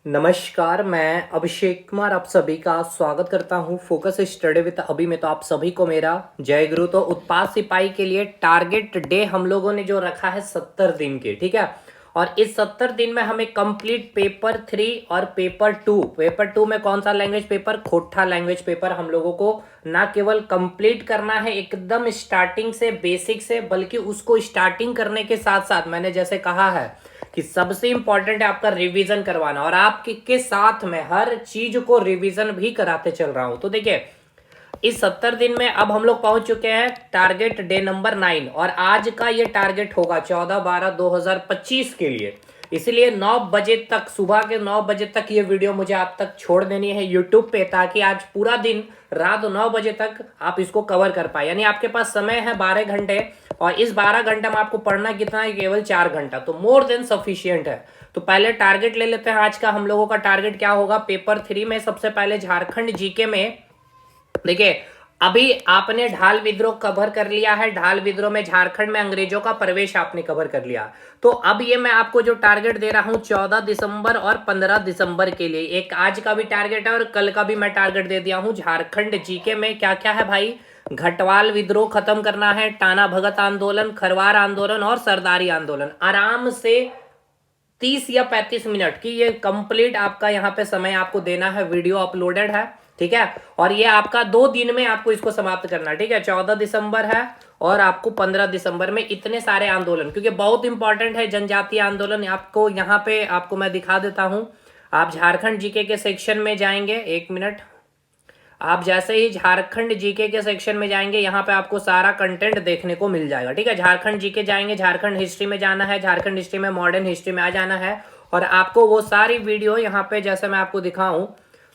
नमस्कार, मैं अभिषेक कुमार आप सभी का स्वागत करता हूं फोकस स्टडी विद अभी में। तो आप सभी को मेरा जय गुरु। तो उत्पाद सिपाही के लिए टारगेट डे हम लोगों ने जो रखा है 70 दिन के, ठीक है। और इस 70 दिन में हमें कंप्लीट पेपर 3 और पेपर 2 में कौन सा लैंग्वेज पेपर, खोटा लैंग्वेज पेपर हम लोगों को ना केवल कंप्लीट करना है एकदम स्टार्टिंग से, बेसिक से, बल्कि उसको स्टार्टिंग करने के साथ साथ मैंने जैसे कहा है कि सबसे इंपॉर्टेंट है आपका रिवीजन करवाना, और आपके के साथ में हर चीज को रिवीजन भी कराते चल रहा हूं। तो देखिए, इस 70 दिन में अब हम लोग पहुंच चुके हैं टारगेट डे नंबर 9, और आज का ये टारगेट होगा 14/12/2025 के लिए। इसलिए 9 बजे तक, सुबह के 9 बजे तक ये वीडियो मुझे आप तक छोड़ देनी है यूट्यूब पे, ताकि आज पूरा दिन रात 9 बजे तक आप इसको कवर कर पाए। यानी आपके पास समय है 12 घंटे, और इस 12 घंटे में आपको पढ़ना कितना है, केवल 4 घंटा। तो मोर देन सफिशियंट है। तो पहले टारगेट ले लेते हैं आज का। हम लोगों का टारगेट क्या होगा पेपर 3 में? सबसे पहले झारखंड जीके में देखिए, अभी आपने ढाल विद्रोह कवर कर लिया है। ढाल विद्रोह में झारखंड में अंग्रेजों का प्रवेश आपने कवर कर लिया। तो अब ये मैं आपको जो टारगेट दे रहा हूं 14 दिसंबर और 15 दिसंबर के लिए, एक आज का भी टारगेट है और कल का भी मैं टारगेट दे दिया हूं। झारखंड जीके में क्या क्या है भाई? घटवाल विद्रोह खत्म करना है, टाना भगत आंदोलन, खरवार आंदोलन और सरदारी आंदोलन। आराम से 30 या 35 मिनट की ये कंप्लीट आपका यहाँ पे समय आपको देना है। वीडियो अपलोडेड है, ठीक है। और ये आपका 2 दिन में आपको इसको समाप्त करना है, ठीक है। 14 दिसंबर है और आपको 15 दिसंबर में इतने सारे आंदोलन, क्योंकि बहुत इंपॉर्टेंट है जनजातीय आंदोलन। आपको यहाँ पे आपको मैं दिखा देता हूँ। आप झारखंड जीके के सेक्शन में जाएंगे, एक मिनट। आप जैसे ही झारखंड जीके के सेक्शन में जाएंगे, यहाँ पे आपको सारा कंटेंट देखने को मिल जाएगा, ठीक है। झारखंड जीके जाएंगे, झारखंड हिस्ट्री में जाना है, झारखंड हिस्ट्री में मॉडर्न हिस्ट्री में आ जाना है, और आपको वो सारी वीडियो यहाँ पे जैसे मैं आपको दिखाऊं,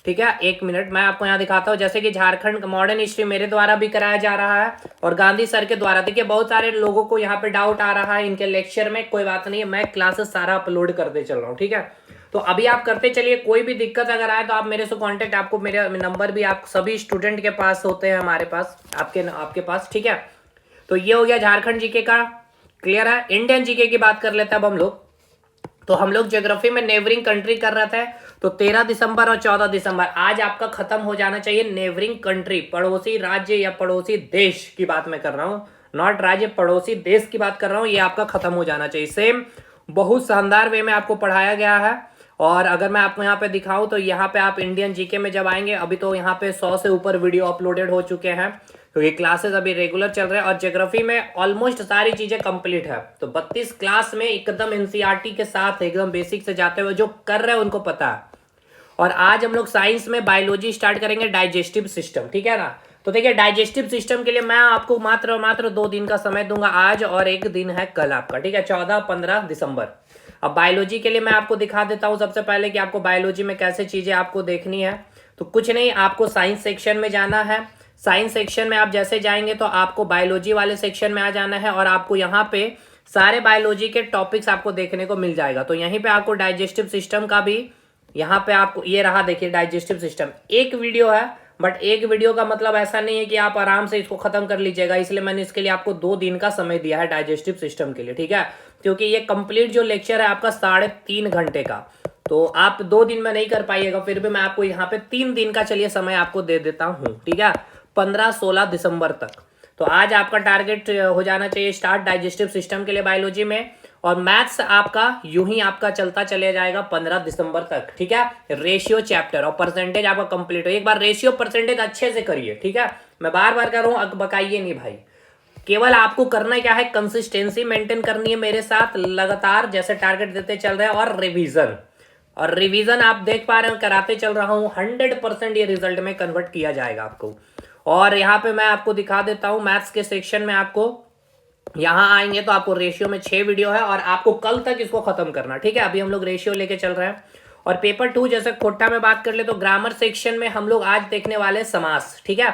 ठीक है। एक मिनट, मैं आपको यहाँ दिखाता हूँ। जैसे कि झारखंड मॉडर्न हिस्ट्री मेरे द्वारा भी कराया जा रहा है और गांधी सर के द्वारा। देखिए, बहुत सारे लोगों को यहाँ पे डाउट आ रहा है इनके लेक्चर में। कोई बात नहीं है, मैं क्लासेस सारा अपलोड करते चल रहा हूँ, ठीक है। तो अभी आप करते चलिए। कोई भी दिक्कत अगर आए तो आप मेरे से कांटेक्ट, आपको मेरे नंबर भी आप सभी स्टूडेंट के पास होते हैं, हमारे पास, आपके पास, ठीक है। तो ये हो गया झारखंड जीके का, क्लियर है। इंडियन जीके की बात कर लेते हैं अब हम लोग। तो हम लोग ज्योग्राफी में नेबरिंग कंट्री कर रहे थे। तो 13 दिसंबर और 14 दिसंबर आज आपका खत्म हो जाना चाहिए। नेबरिंग कंट्री, पड़ोसी राज्य या पड़ोसी देश की बात मैं कर रहा हूँ, नॉट राज्य, पड़ोसी देश की बात कर रहा हूँ। ये आपका खत्म हो जाना चाहिए। सेम बहुत शानदार वे में आपको पढ़ाया गया है। और अगर मैं आपको यहाँ पे दिखाऊं तो यहाँ पे आप इंडियन जीके में जब आएंगे, अभी तो यहाँ पे 100 से ऊपर वीडियो अपलोडेड हो चुके हैं, तो ये क्लासेस अभी रेगुलर चल रहे हैं। और ज्योग्राफी में ऑलमोस्ट सारी चीजें कंप्लीट है। तो 32 क्लास में एकदम एनसीईआरटी के साथ एकदम बेसिक से जाते हुए जो कर रहे हैं उनको पता है। और आज हम लोग साइंस में बायोलॉजी स्टार्ट करेंगे, डाइजेस्टिव सिस्टम, ठीक है ना। तो देखिए, डाइजेस्टिव सिस्टम के लिए मैं आपको मात्र 2 दिन का समय दूंगा, आज और एक दिन है कल आपका, ठीक है, 14-15 दिसंबर। अब बायोलॉजी के लिए मैं आपको दिखा देता हूं सबसे पहले कि आपको बायोलॉजी में कैसे चीजें आपको देखनी है। तो कुछ नहीं, आपको साइंस सेक्शन में जाना है। साइंस सेक्शन में आप जैसे जाएंगे तो आपको बायोलॉजी वाले सेक्शन में आ जाना है, और आपको यहाँ पे सारे बायोलॉजी के टॉपिक्स आपको देखने को मिल जाएगा। तो यहीं पे आपको डाइजेस्टिव सिस्टम का भी, यहाँ पे आपको ये रहा, देखिए डाइजेस्टिव सिस्टम एक वीडियो है, बट एक वीडियो का मतलब ऐसा नहीं है कि आप आराम से इसको खत्म कर लीजिएगा। इसलिए मैंने इसके लिए आपको 2 दिन का समय दिया है डाइजेस्टिव सिस्टम के लिए, ठीक है। क्योंकि ये कंप्लीट जो लेक्चर है आपका 3.5 घंटे का, तो आप 2 दिन में नहीं कर पाइएगा। फिर भी मैं आपको यहाँ पे 3 दिन का चलिए समय आपको दे देता हूँ, ठीक है, 15-16 दिसंबर तक। तो आज आपका टारगेट हो जाना चाहिए स्टार्ट डाइजेस्टिव सिस्टम के लिए बायोलॉजी में। और मैथ्स आपका यूं ही आपका चलता चले जाएगा 15 दिसंबर तक, ठीक है। रेशियो चैप्टर और परसेंटेज आपका कंप्लीट हो। एक बार रेशियो परसेंटेज अच्छे से करिए, ठीक है। मैं बार बार कर रहा हूँ, बकाइए नहीं भाई। केवल आपको करना क्या है, कंसिस्टेंसी मेंटेन करनी है मेरे साथ लगातार, जैसे टारगेट देते चल रहे हैं, और रिवीजन। और रिवीजन आप देख पा रहे हो, कराते चल रहा हूं, 100% ये रिजल्ट में कन्वर्ट किया जाएगा आपको। और यहाँ पे मैं आपको दिखा देता हूं, मैथ्स के सेक्शन में आपको यहाँ आएंगे तो आपको रेशियो में 6 वीडियो है, और आपको कल तक इसको खत्म करना, ठीक है। अभी हम लोग रेशियो लेके चल रहे हैं। और पेपर 2 जैसे खोटा में बात कर ले तो ग्रामर सेक्शन में हम लोग आज देखने वाले समास, ठीक है।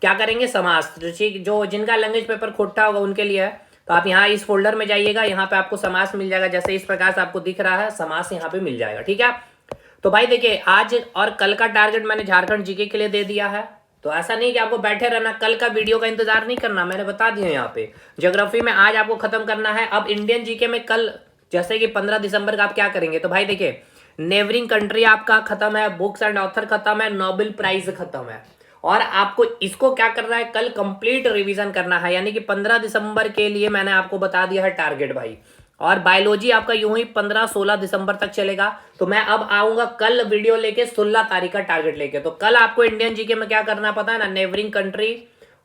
क्या करेंगे, समास। जो जिनका लैंग्वेज पेपर खोटा होगा उनके लिए है। तो आप यहाँ इस फोल्डर में जाइएगा, यहाँ पे आपको समास मिल जाएगा, जैसे इस प्रकार से आपको दिख रहा है समास यहाँ पे मिल जाएगा, ठीक है। तो भाई देखिए, आज और कल का टारगेट मैंने झारखंड जीके के लिए दे दिया है। तो ऐसा नहीं कि आपको बैठे रहना, कल का वीडियो का इंतजार नहीं करना, मैंने बता दिया यहाँ पे। ज्योग्राफी में आज आपको खत्म करना है। अब इंडियन जीके में कल जैसे कि 15 दिसंबर का आप क्या करेंगे, तो भाई देखिए, नेबरिंग कंट्री आपका खत्म है, बुक्स एंड ऑथर खत्म है, नोबेल प्राइज खत्म है। और आपको इसको क्या करना है, कल कंप्लीट रिवीजन करना है, यानी कि 15 दिसंबर के लिए मैंने आपको बता दिया है टारगेट भाई। और बायोलॉजी आपका यूं ही 15-16 दिसंबर तक चलेगा। तो मैं अब आऊंगा कल वीडियो लेके 16 तारीख का टारगेट लेके। तो कल आपको इंडियन जीके में क्या करना पता है ना, नेबरिंग कंट्री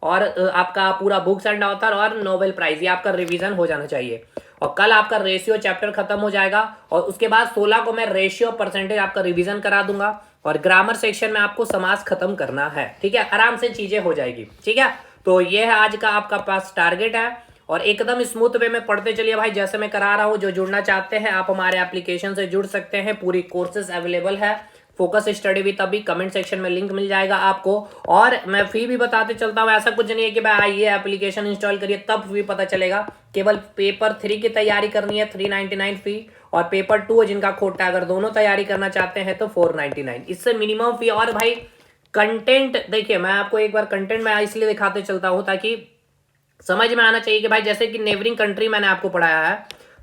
और आपका पूरा बुक्स एंड ऑथर और नोबेल प्राइज, ये आपका रिवीजन हो जाना चाहिए। और कल आपका रेशियो चैप्टर खत्म हो जाएगा और उसके बाद 16 को मैं रेशियो परसेंटेज आपका रिवीजन करा दूंगा। और ग्रामर सेक्शन में आपको समास खत्म करना है, ठीक है, आराम से चीजें हो जाएगी, ठीक है। तो ये है आज का आपका पास टारगेट है और एकदम स्मूथ वे में पढ़ते चलिए भाई, जैसे मैं करा रहा हूं। जो जुड़ना चाहते हैं आप हमारे एप्लीकेशन से जुड़ सकते हैं, पूरी कोर्सेज अवेलेबल है। फोकस स्टडी विद अभी कमेंट सेक्शन में लिंक मिल जाएगा आपको। और मैं फी भी बताते चलता हूँ, ऐसा कुछ नहीं है कि भाई आइए एप्लीकेशन इंस्टॉल करिए तब फी पता चलेगा। केवल पेपर 3 की तैयारी करनी है 399 फी, और पेपर 2 जिनका खोटा, अगर दोनों तैयारी करना चाहते हैं तो 499, इससे मिनिमम फी। और भाई कंटेंट देखिए, मैं आपको एक बार कंटेंट में इसलिए दिखाते चलता हूँ ताकि समझ में आना चाहिए कि भाई जैसे कि नेबरिंग कंट्री मैंने आपको पढ़ाया है,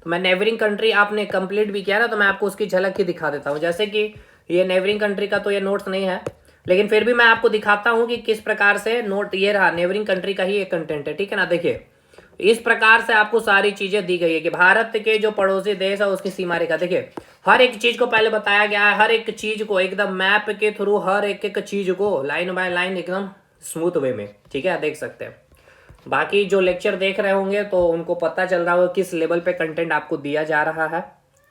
तो मैं नेबरिंग कंट्री आपने कंप्लीट भी किया ना, तो मैं आपको उसकी झलक ही दिखा देता हूँ। जैसे कि ये नेबरिंग कंट्री का तो ये नोट्स नहीं है, लेकिन फिर भी मैं आपको दिखाता हूँ कि किस प्रकार से नोट, ये रहा नेबरिंग कंट्री का ही एक कंटेंट है, ठीक है ना। देखिए इस प्रकार से आपको सारी चीजें दी गई है कि भारत के जो पड़ोसी देश है उसकी सीमा रेखा। देखिए हर एक चीज को पहले बताया गया है, हर एक चीज को एकदम मैप के थ्रू, हर एक एक चीज को लाइन बाय लाइन एकदम स्मूथ वे में, ठीक है, देख सकते हैं। बाकी जो लेक्चर देख रहे होंगे तो उनको पता चल रहा होगा किस लेवल पे कंटेंट आपको दिया जा रहा है,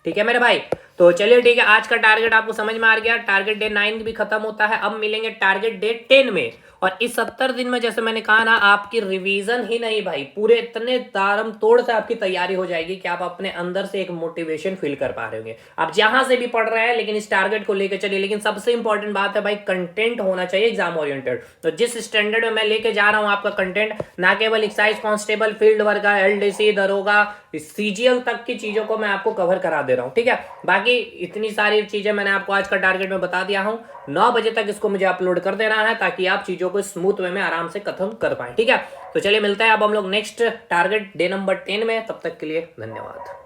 ठीक है मेरे भाई। तो चलिए ठीक है, आज का टारगेट आपको समझ में आ गया। टारगेट डे 9 भी खत्म होता है, अब मिलेंगे टारगेट डे 10 में। और इस 70 दिन में जैसे मैंने कहा ना, आपकी रिवीजन ही नहीं भाई, पूरे इतने तारम तोड़ से आपकी तैयारी हो जाएगी कि आप अपने अंदर से एक मोटिवेशन फील कर पा रहे होंगे। आप जहां से भी पढ़ रहे हैं लेकिन इस टारगेट को लेकर चलिए। लेकिन सबसे इंपॉर्टेंट बात है भाई, कंटेंट होना चाहिए एग्जाम ओरिएंटेड। तो जिस स्टैंडर्ड में मैं लेके जा रहा हूं आपका कंटेंट, ना केवल excise constable, field work, LDC, दरोगा, सीजीएल तक की चीजों को मैं आपको कवर करा दे रहा हूं, ठीक है। बाकी इतनी सारी चीजें मैंने आपको आज का टारगेट में बता दिया हूं। 9 बजे तक इसको मुझे अपलोड कर देना है ताकि आप चीजों को स्मूथ वे में आराम से खत्म कर पाए, ठीक है। तो चलिए मिलता है अब हम लोग नेक्स्ट टारगेट डे नंबर 10 में, तब तक के लिए धन्यवाद।